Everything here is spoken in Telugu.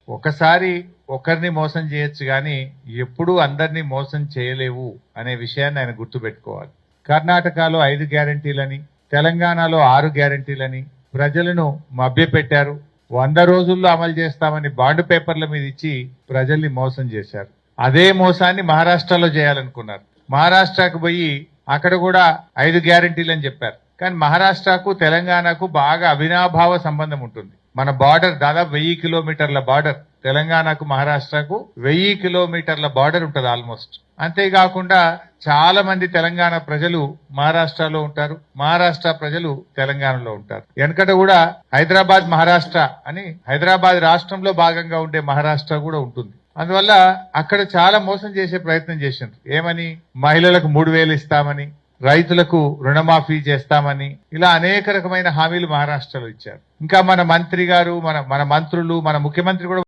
ఒకసారి ఒకరిని మోసం చేయొచ్చు కానీ ఎప్పుడూ అందరినీ మోసం చేయలేవు అనే విషయాన్ని ఆయన గుర్తుపెట్టుకోవాలి. కర్ణాటకలో 5 గ్యారంటీలని, తెలంగాణలో 6 గ్యారంటీలని ప్రజలను మభ్యపెట్టారు. 100 రోజుల్లో అమలు చేస్తామని బాండ్ పేపర్ల మీద ఇచ్చి ప్రజల్ని మోసం చేశారు. అదే మోసాన్ని మహారాష్ట్రలో చేయాలనుకున్నారు. మహారాష్ట్రకు పోయి అక్కడ కూడా 5 గ్యారంటీలని చెప్పారు. కానీ మహారాష్ట్రకు తెలంగాణకు బాగా అవినాభావ సంబంధం ఉంటుంది. మన బార్డర్ దాదాపు 1000 కిలోమీటర్ల బార్డర్, తెలంగాణకు మహారాష్ట్రకు 1000 కిలోమీటర్ల బార్డర్ ఉంటుంది ఆల్మోస్ట్. అంతేకాకుండా చాలా మంది తెలంగాణ ప్రజలు మహారాష్ట్రలో ఉంటారు, మహారాష్ట్ర ప్రజలు తెలంగాణలో ఉంటారు. వెనకట కూడా హైదరాబాద్ మహారాష్ట్ర అని, హైదరాబాద్ రాష్ట్రంలో భాగంగా ఉండే మహారాష్ట్ర కూడా ఉంటుంది. అందువల్ల అక్కడ చాలా మోసం చేసే ప్రయత్నం చేసిండ్రు. ఏమని? మహిళలకు 3000 ఇస్తామని, రైతులకు రుణమాఫీ చేస్తామని, ఇలా అనేక రకమైన హామీలు మహారాష్ట్రలో ఇచ్చారు. ఇంకా మన మంత్రి గారు, మన మంత్రులు, మన ముఖ్యమంత్రి కూడా